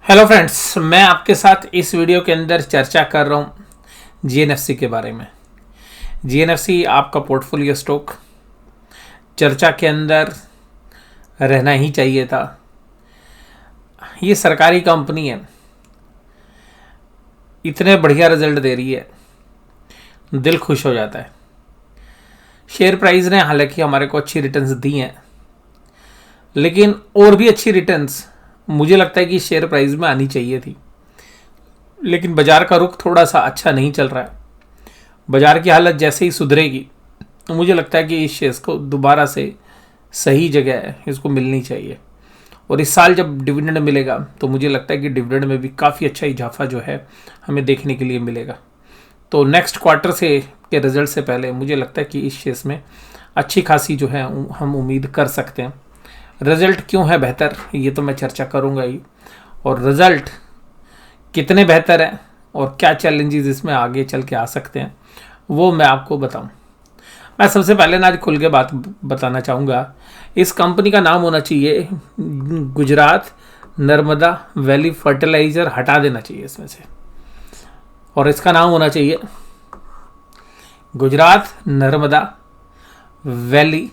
Hello friends, मैं आपके साथ इस वीडियो के अंदर चर्चा कर रहा हूँ जीएनएफसी के बारे में। जीएनएफसी आपका पोर्टफोलियो स्टॉक चर्चा के अंदर रहना ही चाहिए था। ये सरकारी कंपनी है, इतने बढ़िया रिजल्ट दे रही है, दिल खुश हो जाता है। शेयर प्राइस ने हालांकि हमारे को अच्छी रिटर्न्स दी हैं, लेकिन और भी अच्छी रिटर्न्स मुझे लगता है कि शेयर प्राइस में आनी चाहिए थी। लेकिन बाजार का रुख थोड़ा सा अच्छा नहीं चल रहा है। बाजार की हालत जैसे ही सुधरेगी तो मुझे लगता है कि इस शेयर को दोबारा से सही जगह है, इसको मिलनी चाहिए। और इस साल जब डिविडेंड मिलेगा तो मुझे लगता है कि डिविडेंड में भी काफ़ी अच्छा इजाफा जो है हमें देखने के लिए मिलेगा। तो नेक्स्ट क्वार्टर से के रिजल्ट से पहले मुझे लगता है कि इस शेयर में अच्छी खासी जो है हम उम्मीद कर सकते हैं। रिजल्ट क्यों है बेहतर, ये तो मैं चर्चा करूंगा ही, और रिजल्ट कितने बेहतर हैं और क्या चैलेंजेस इसमें आगे चल के आ सकते हैं वो मैं आपको बताऊं। मैं सबसे पहले ना आज खुल के बात बताना चाहूँगा। इस कंपनी का नाम होना चाहिए गुजरात नर्मदा वैली फर्टिलाइजर, हटा देना चाहिए इसमें से, और इसका नाम होना चाहिए Gujarat Narmada valley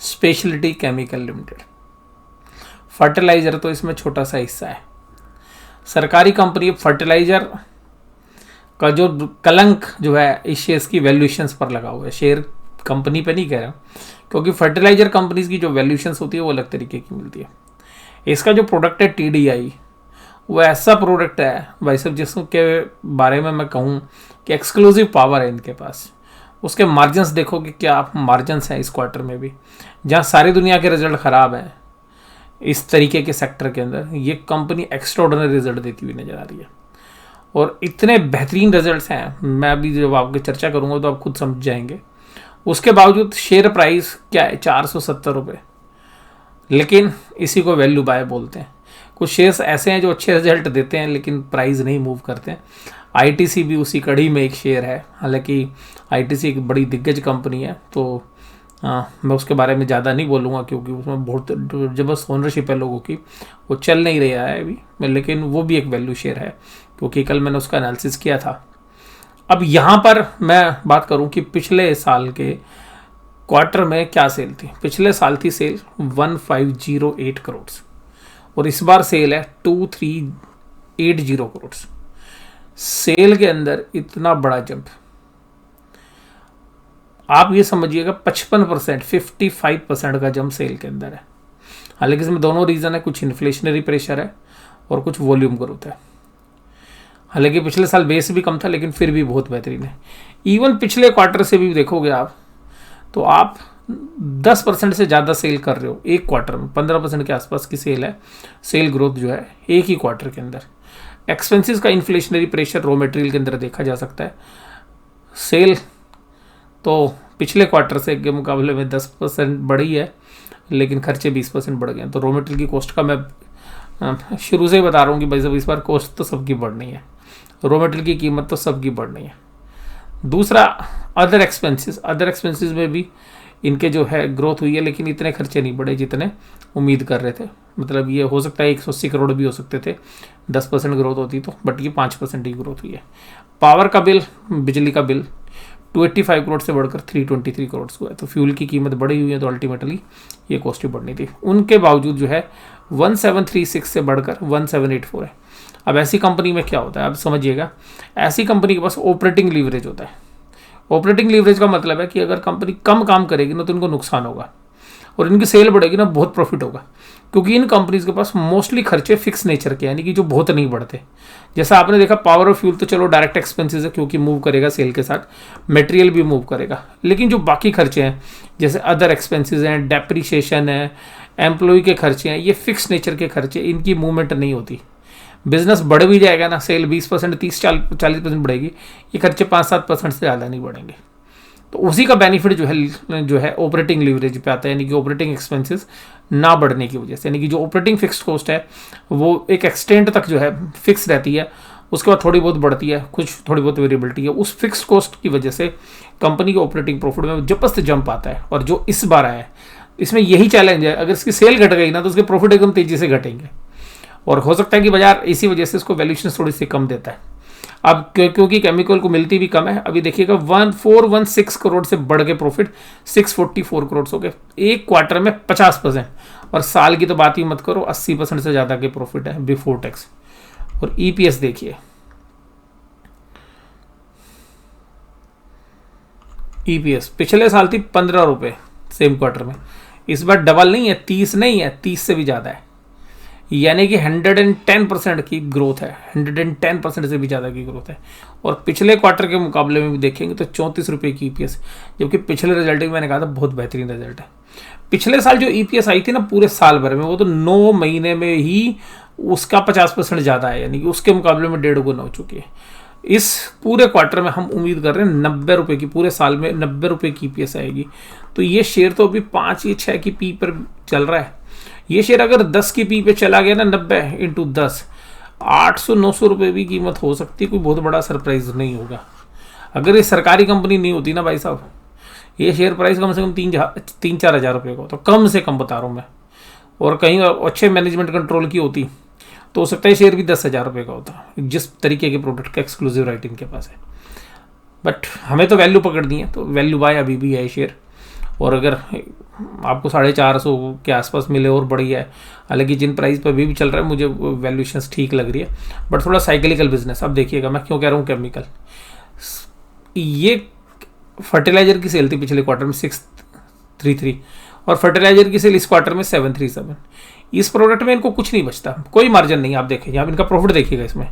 speciality chemical limited. Fertiliser तो इसमें छोटा सा हिस्सा है। सरकारी कंपनी फर्टिलाइजर का जो कलंक जो है इस शेयर्स की वैल्यूएशंस पर लगा हुआ है, शेयर कंपनी पे नहीं कह रहा, क्योंकि फर्टिलाइजर कंपनीज की जो वैल्यूएशंस होती है वो अलग तरीके की मिलती है। इसका जो प्रोडक्ट है टीडीआई, वो ऐसा प्रोडक्ट है भाई साहब जिसके बारे में मैं कहूँ कि एक्सक्लूसिव पावर है इनके पास। उसके मार्जिन्स देखो कि क्या मार्जिन्स हैं इस क्वार्टर में भी, जहाँ सारी दुनिया के रिजल्ट ख़राब हैं इस तरीके के सेक्टर के अंदर ये कंपनी एक्स्ट्राऑर्डिनरी रिजल्ट देती हुई नज़र आ रही है। और इतने बेहतरीन रिजल्ट्स हैं, मैं अभी जब आपकी चर्चा करूँगा तो आप खुद समझ जाएंगे। उसके बावजूद शेयर प्राइस क्या है, 470 रुपये, लेकिन इसी को वैल्यू बाय बोलते हैं। कुछ शेयर्स ऐसे हैं जो अच्छे रिजल्ट देते हैं लेकिन प्राइस नहीं मूव करते हैं। आईटीसी भी उसी कड़ी में एक शेयर है। हालांकि आईटीसी एक बड़ी दिग्गज कंपनी है, तो मैं उसके बारे में ज़्यादा नहीं बोलूँगा क्योंकि उसमें बहुत ज़बरदस्त ओनरशिप है लोगों की, वो चल नहीं रहा है अभी, लेकिन वो भी एक वैल्यू शेयर है क्योंकि कल मैंने उसका एनालिसिस किया था। अब यहाँ पर मैं बात करूँ कि पिछले साल के क्वार्टर में क्या सेल थी। पिछले साल थी सेल 1508 करोड़ और इस बार सेल है 2380 करोड़। सेल के अंदर इतना बड़ा जंप, आप ये समझिएगा 55%, 55% का जंप सेल के अंदर है। हालांकि इसमें दोनों रीज़न है, कुछ इन्फ्लेशनरी प्रेशर है और कुछ वॉल्यूम ग्रोथ है। हालांकि पिछले साल बेस भी कम था लेकिन फिर भी बहुत बेहतरीन है। इवन पिछले क्वार्टर से भी देखोगे आप तो आप 10% से ज़्यादा सेल कर रहे हो एक क्वार्टर में। 15% के आसपास की सेल है, सेल ग्रोथ जो है एक ही क्वार्टर के अंदर। एक्सपेंसेस का इन्फ्लेशनरी प्रेशर रॉ मटेरियल के अंदर देखा जा सकता है। सेल तो पिछले क्वार्टर से के मुकाबले में 10% बढ़ी है लेकिन खर्चे 20% बढ़ गए। तो रॉ मटेरियल की कॉस्ट का मैं शुरू से ही बता रहा हूँ कि भाई साहब इस बार कॉस्ट तो सबकी बढ़नी है, रॉ मटेरियल की कीमत तो सबकी बढ़नी है। दूसरा अदर एक्सपेंसेस में भी इनके जो है ग्रोथ हुई है, लेकिन इतने खर्चे नहीं बढ़े जितने उम्मीद कर रहे थे। मतलब ये हो सकता है 180 करोड़ भी हो सकते थे 10% ग्रोथ होती तो, बट ये 5% ही ग्रोथ हुई है। पावर का बिल, बिजली का बिल 285 करोड़ से बढ़कर 323 करोड़ हुआ है। तो फ्यूल की कीमत बढ़ी हुई है तो अल्टीमेटली ये कॉस्ट भी बढ़नी थी। उनके बावजूद जो है 1736 से बढ़कर 1784 है। अब ऐसी कंपनी में क्या होता है, आप समझिएगा, ऐसी कंपनी के पास ऑपरेटिंग लीवरेज होता है। ऑपरेटिंग लीवरेज का मतलब है कि अगर कंपनी कम काम करेगी ना तो इनको नुकसान होगा, और इनकी सेल बढ़ेगी ना बहुत प्रॉफिट होगा, क्योंकि इन कंपनीज के पास मोस्टली खर्चे फिक्स नेचर के, यानी कि जो बहुत नहीं बढ़ते। जैसा आपने देखा पावर और फ्यूल तो चलो डायरेक्ट एक्सपेंसेस है क्योंकि मूव करेगा सेल के साथ, मटेरियल भी मूव करेगा, लेकिन जो बाकी खर्चे हैं जैसे अदर एक्सपेंसेस हैं, डेप्रीशिएशन है, एम्प्लॉय के खर्चे हैं, ये फिक्स नेचर के खर्चे, इनकी मूवमेंट नहीं होती। बिजनेस बढ़ भी जाएगा ना, सेल 20%, 30-40% बढ़ेगी, ये खर्चे 5-7% से ज़्यादा नहीं बढ़ेंगे। तो उसी का बेनिफिट जो है ऑपरेटिंग लीवरेज पे आता है, यानी कि ऑपरेटिंग एक्सपेंसेस ना बढ़ने की वजह से, यानी कि जो ऑपरेटिंग फिक्स्ड कॉस्ट है वो एक एक्सटेंट तक जो है फिक्स रहती है, उसके बाद थोड़ी बहुत बढ़ती है, कुछ थोड़ी बहुत वेरिएबिलिटी है। उस फिक्स्ड कॉस्ट की वजह से कंपनी के ऑपरेटिंग प्रॉफिट में जबरदस्त जंप आता है। और जो इस बार आया है इसमें यही चैलेंज है, अगर इसकी सेल घट गई ना तो उसके प्रॉफिट एकदम तेजी से घटेंगे। और हो सकता है कि बाजार इसी वजह से इसको वैल्यूएशन थोड़ी सी कम देता है। अब क्योंकि केमिकल को मिलती भी कम है, अभी देखिएगा 1416 करोड़ से बढ़ के प्रॉफिट 644 करोड़ हो गए, एक क्वार्टर में 50%। और साल की तो बात ही मत करो, 80% से ज़्यादा के प्रॉफिट है बिफोर टैक्स। और ईपीएस देखिए, ईपीएस पिछले साल थी 15 रुपये सेम क्वार्टर में, इस बार डबल नहीं है, 30 नहीं है, 30 से भी ज़्यादा है, यानी कि 110% की ग्रोथ है, 110% से भी ज़्यादा की ग्रोथ है। और पिछले क्वार्टर के मुकाबले में भी देखेंगे तो 34 रुपये की ईपीएस, जबकि पिछले रिजल्ट में मैंने कहा था बहुत बेहतरीन रिजल्ट है। पिछले साल जो ईपीएस आई थी ना पूरे साल भर में, वो तो 9 महीने में ही उसका 50% ज़्यादा है, यानी कि उसके मुकाबले में 1.5 गुना हो चुकी है। इस पूरे क्वार्टर में हम उम्मीद कर रहे हैं 90 रुपये की, पूरे साल में 90 रुपये की ईपीएस आएगी। तो ये शेयर तो अभी 5 या 6 की पी पर चल रहा है, ये शेयर अगर 10 की पी पे चला गया ना, 90 इंटू 10, 800-900 रुपये भी कीमत हो सकती है, कोई बहुत बड़ा सरप्राइज नहीं होगा। अगर ये सरकारी कंपनी नहीं होती ना भाई साहब, ये शेयर प्राइस कम से कम 3-4 हज़ार रुपये का होता, कम से कम बता रहा हूँ मैं। और कहीं अच्छे मैनेजमेंट कंट्रोल की होती तो हो सकता है शेयर भी 10,000 रुपये का होता, जिस तरीके के प्रोडक्ट का एक्सक्लूसिव राइट इनके पास है। बट हमें तो वैल्यू पकड़नी है, तो वैल्यू बाय अभी भी है शेयर। और अगर आपको 450 के आसपास मिले और बढ़िया है, हालांकि जिन प्राइस पर भी चल रहा है मुझे वैल्यूएशंस ठीक लग रही है, बट थोड़ा साइकिलिकल बिजनेस। अब देखिएगा मैं क्यों कह रहा हूँ केमिकल, ये फर्टिलाइजर की सेल थी पिछले क्वार्टर में 633, और फर्टिलाइजर की सेल इस क्वार्टर में 737। इस प्रोडक्ट में इनको कुछ नहीं बचता, कोई मार्जिन नहीं। आप देखिए यहाँ इनका प्रॉफिट देखिएगा, इसमें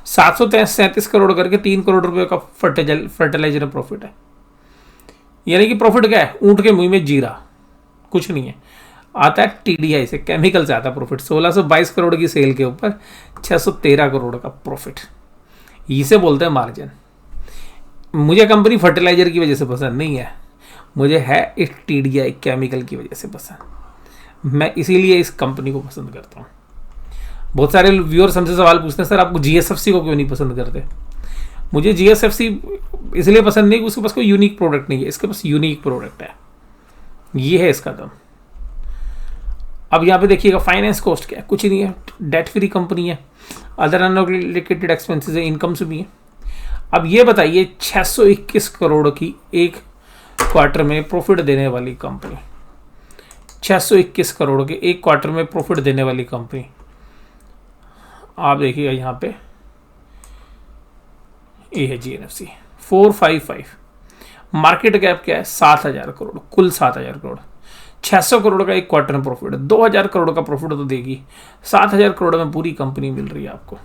737 करोड़ करके 3 करोड़ रुपए का फर्टिलाइजर में प्रॉफिट है, यानी कि प्रॉफिट क्या है, ऊंट के मुंह में जीरा, कुछ नहीं है। आता है टीडीआई से, केमिकल से आता प्रॉफिट। 1622 करोड़ की सेल के ऊपर 613 करोड़ का प्रॉफिट, इसे बोलते हैं मार्जिन। मुझे कंपनी फर्टिलाइजर की वजह से पसंद नहीं है, मुझे है इस टीडीआई केमिकल की वजह से पसंद। मैं इसीलिए इस कंपनी को पसंद करता हूँ। बहुत सारे व्यूअर्स हमसे सवाल पूछते हैं, सर आपको जीएसएफसी को क्यों नहीं पसंद करते? मुझे जीएसएफसी इसलिए पसंद नहीं कि उसके पास कोई यूनिक प्रोडक्ट नहीं है, इसके पास यूनिक प्रोडक्ट है, ये है इसका दम। अब यहाँ पे देखिएगा फाइनेंस कॉस्ट क्या है, कुछ नहीं है, डेट फ्री कंपनी है, अदर अनएलोकेटेड एक्सपेंसेस है, इनकम्स भी है। अब ये बताइए 621 करोड़ की एक क्वार्टर में प्रॉफिट देने वाली कंपनी, 621 करोड़ के एक क्वार्टर में प्रॉफिट देने वाली कंपनी, आप देखिएगा यहाँ पे ये है जीएनएफसी 455। मार्केट कैप क्या है 7,000 करोड़, कुल 7,000 करोड़, 600 करोड़ का एक क्वार्टर में प्रॉफिट है, 2,000 करोड़ का प्रॉफिट तो देगी, 7,000 करोड़ में पूरी कंपनी मिल रही है आपको।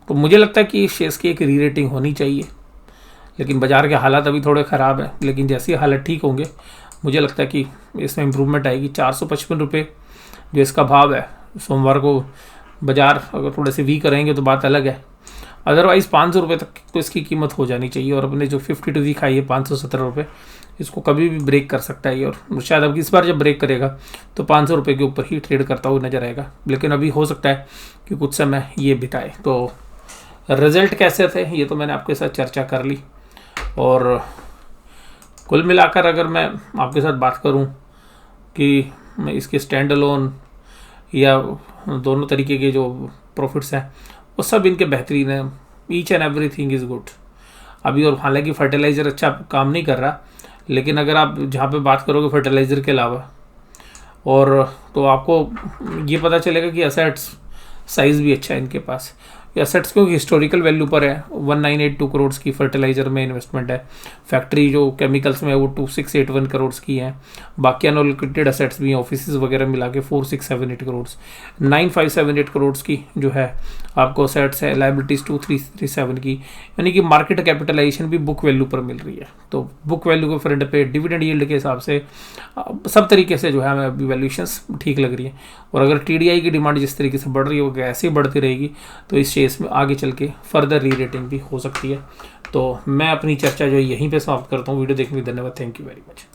तो मुझे लगता है कि शेयर्स की एक री रेटिंग होनी चाहिए, लेकिन बाजार के हालात अभी थोड़े ख़राब हैं, लेकिन जैसे ही हालात ठीक होंगे मुझे लगता है कि इसमें इम्प्रूवमेंट आएगी। 455 रुपये जो इसका भाव है, सोमवार को बाजार अगर थोड़े से वीक रहेंगे तो बात अलग है, अदरवाइज़ 500 रुपये तक तो इसकी कीमत हो जानी चाहिए। और अपने जो 52 वीक हाई है 517 रुपये, इसको कभी भी ब्रेक कर सकता है, और शायद अब इस बार जब ब्रेक करेगा तो 500 रुपये के ऊपर ही ट्रेड करता हुआ नजर आएगा, लेकिन अभी हो सकता है कि कुछ समय ये बिताए। तो रिजल्ट कैसे थे ये तो मैंने आपके साथ चर्चा कर ली, और कुल मिलाकर अगर मैं आपके साथ बात करूं कि मैं इसके स्टैंड अलोन या दोनों तरीके के जो प्रॉफिट्स हैं वो सब इनके बेहतरीन है, each and everything is good अभी। और हालांकि फर्टिलाइज़र अच्छा काम नहीं कर रहा, लेकिन अगर आप जहाँ पे बात करोगे फर्टिलाइज़र के अलावा, और तो आपको ये पता चलेगा कि एसेट्स साइज़ भी अच्छा है इनके पास। एसेट्स क्योंकि हिस्टोरिकल वैल्यू पर है, 1982 करोड़ की फर्टिलाइजर में इन्वेस्टमेंट है, फैक्ट्री जो केमिकल्स में है वो 2681 करोड़ की है, बाकी अनएलोकेटेड एसेट्स भी हैं, ऑफिसेज वगैरह मिला के 4678 करोड़, 9578 करोड़ की जो है आपको एसेट्स है, लाइबिलिटीज़ 2337 की, यानी कि मार्केट कैपिटलाइजेशन भी बुक वैल्यू पर मिल रही है। तो बुक वैल्यू के फ्रंट पे डिविडेंड यील्ड के हिसाब से सब तरीके से जो है हमें अभी वैल्यूएशंस ठीक लग रही है। और अगर टीडीआई की डिमांड जिस तरीके से बढ़ रही है वो ऐसे ही बढ़ती रहेगी तो इस शेयर्स में आगे चल के फर्दर री रेटिंग भी हो सकती है। तो मैं अपनी चर्चा जो यहीं पे समाप्त करता हूँ। वीडियो देखने के लिए धन्यवाद, थैंक यू वेरी मच।